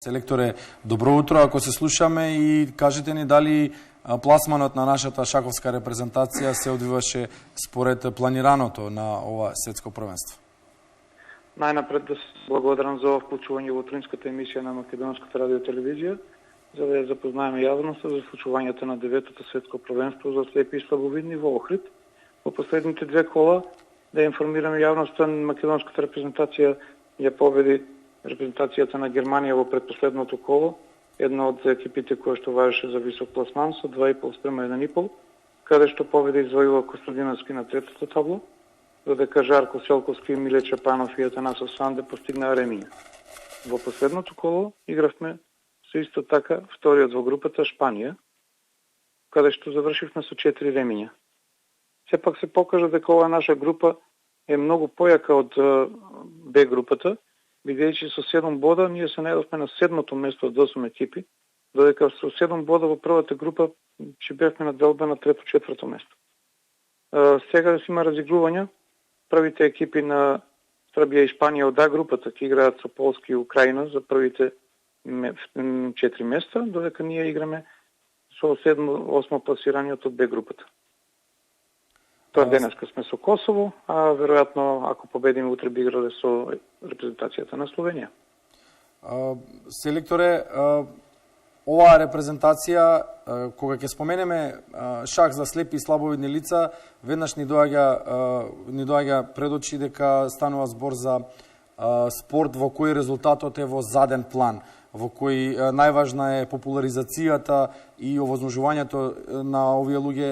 Селекторе, добро утро, ако се слушаме и кажете ни дали пласманот на нашата шаховска репрезентација се одвиваше според планираното на ова светско првенство. Најнапред да се благодарам за ова вклучување во утринската емисија на Македонската радиотелевизија, за да ја запознаеме јавноста за случувањето на 9-то светско првенство за слепи и слабовидни во Охрид. Во последните две кола да информираме јавноста, македонската репрезентација ја победи репрезентацијата на Германија во предпоследното коло, една од екипите која што важеше за висок пласман со 2,5:1,5, каде што победа извојува Костадиновски на третото табло, додека Жарко Селковски, Миле Чапанов и Атанасов Санде постигнаа ремиња. Во последното коло игравме со исто така вториот во групата Шпанија, каде што завршивме со 4 ремиња. Сепак се покажа дека оваа наша група е многу појака од Б групата, бидејќи со 7 бода ние се најдовме на 7-то место од 8 екипи, додека со 7 бода во првата група ќе бевме на делба на 3-4 место. Сега да си има разигрувања, првите екипи на Србија и Шпанија од А групата ќе играат со Полска и Украина за првите 4 места, додека ние играме со 7-8 пласираниот од Б групата. Тоа денеска сме со Косово, а веројатно ако победиме утре би играле со репрезентацијата на Словенија. Селекторе, оваа репрезентација, кога ќе споменеме шах за слепи и слабовидни лица, веднаш ни доаѓа пред очи дека станува збор за спорт во кој резултатот е во заден план, во кој најважна е популаризацијата и овозможувањето на овие луѓе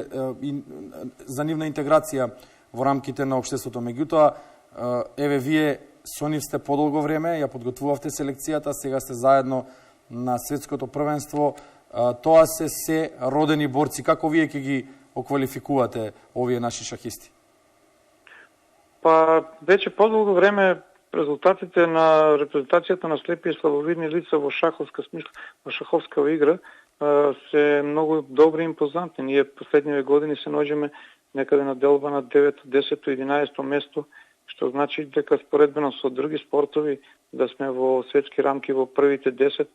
за нивна интеграција во рамките на општеството. Меѓутоа, еве вие со нив сте подолго време, ја подготвувавте селекцијата, сега сте заедно на светското првенство. Тоа се родени борци. Како вие ќе ги оквалификувате овие наши шахисти? Па, веќе подолго време резултатите на репрезентацијата на слепи и слабовидни лица во шаховска смисла, во шаховска игра се многу добри и импозантни. Ние последниве години се наоѓаме некаде на делба на 9, 10, 11 место, што значи дека споредбено со други спортови да сме во светски рамки во првите 10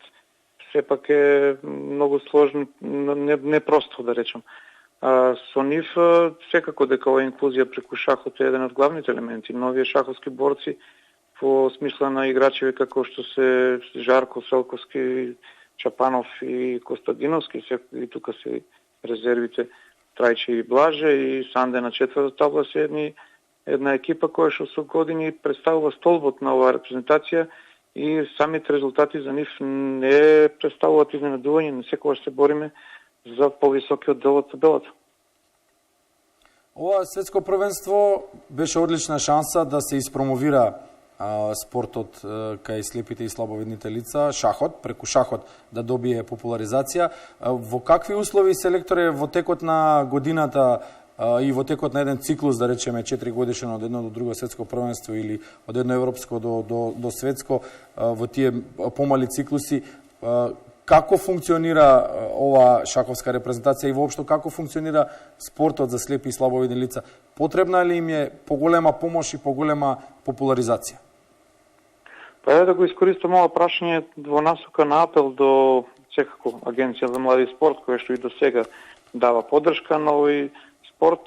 сепак е многу сложно, не просто да речем. Со нив секако дека оваа инклузија преку шахот е еден од главните елементи. Новие шаховски борци во смисла на играчи како што се Жарко Селковски, Чапанов и Костадиновски, и тука се резервите Трајче и Блаже и Санде на четврта табла се една екипа која што со години представува столбот на оваа репрезентација и самите резултати за нив не представуваат изненадување, не секогаш се бориме за повисокиот дел од табелата. Ова светско првенство беше одлична шанса да се испромовира спортот кај слепите и слабовидните лица, шахот, преку шахот да добие популаризација. Во какви услови, селекторе, во текот на годината и во текот на еден циклус, да речеме 4 годишен од едно до друго светско првенство или од едно европско до светско, во тие помали циклуси, како функционира ова шаховска репрезентација и воопшто како функционира спортот за слепи и слабовидни лица? Потребна ли им е поголема помош и поголема популаризација? Па да го искористам ова прашање во насока на апел до секако Агенција за млади и спорт, која што и до сега дава поддршка на овој спорт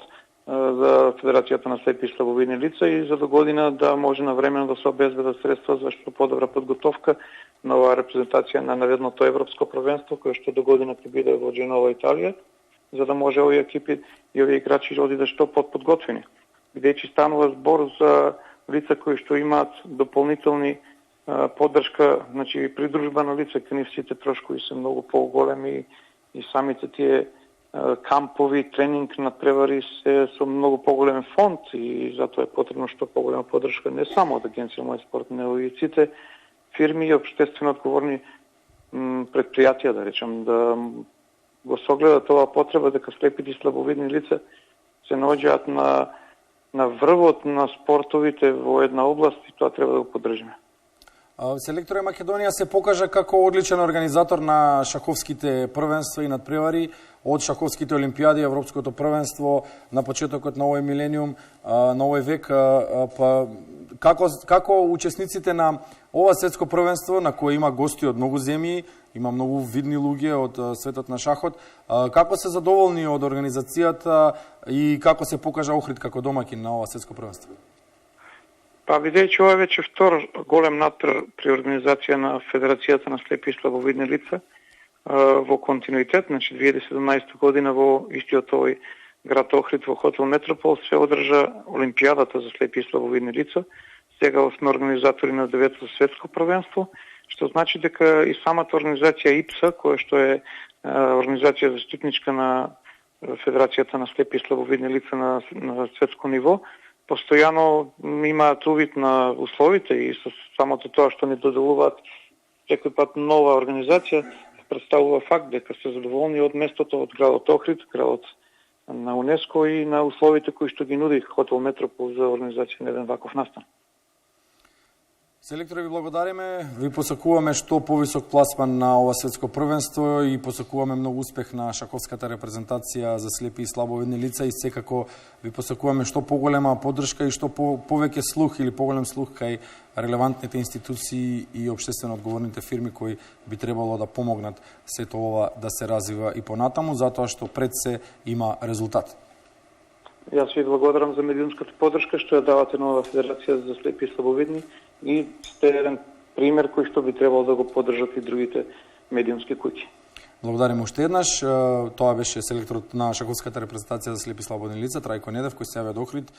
за Федерацијата на слепи и слабовидни лица и за до година да може навремено да се обезбедат средства за што подобра подготовка на оваа репрезентација на наредното европско првенство, кое што до година ќе биде во Дженова, Италија, за да може овие екипи и овие играчи да одидат што подготвени. Бидејќи станува збор за лица кои што имаат дополнителни поддршка, значи придружба на лица, кај нив сите трошкови се многу поголеми и самите тие кампови, тренинг на превари се со многу поголем фонд и затоа е потребно што поголема поддршка не само од Агенција за млади спорт, но и сите фирми и општествено одговорни предпријатија, да речем, да го согледат оваа потреба дека слепите и слабовидни лица се наоѓаат на врвот на спортовите во една област и тоа треба да го поддржиме. Селекторот Македонија се покажа како одличен организатор на шаховските првенства и надпревари, од шаховските олимпијади, Европското првенство на почетокот на овој милениум, на овој век, па како учесниците на ова светско првенство, на кое има гости од многу земји, има многу видни луѓе од светот на шахот, како се задоволни од организацијата и како се покажа Охрид како домаќин на ова светско првенство? Па видејќи ова веќе втор голем надпревар при организација на Федерацијата на слепи и слабовидни лица во континуитет, значи 2017 година во истиот овој град Охрид во хотел Метропол се одржа Олимпијадата за слепи и слабовидни лица. Сега сме организатори на 9-то светско првенство, што значи дека и самата организација ИПСА, која што е организација заштитничка на Федерацијата на слепи и слабовидни лица на светско ниво, постојано имаат увид на условите и со самото тоа што ни доделуваат секој пат нова организација, представува факт дека се задоволни од местото, од градот Охрид, градот на УНЕСКО и на условите кои што ги нуди хотел Метропол за организација на еден ваков настан. Селектори, ви благодариме, ви посакуваме што повисок пласман на ова светско првенство и посакуваме многу успех на шаховската репрезентација за слепи и слабовидни лица и секако ви посакуваме што поголема поддршка и што повеќе слух или поголем слух кај релевантните институции и општествено одговорните фирми кои би требало да помогнат сето ова да се развива и понатаму, затоа што пред се има резултат. Јас ви благодарам за медиумската поддршка што ја давате на оваа Федерација за слепи и слабовидни и сте еден пример кој што би требало да го поддржат и другите медиумски куќи. Благодарим уште еднаш. Тоа беше селекторот на шаховската репрезентација за слепи и слабовидни лица Трајко Недев кој се јавија до Охрид.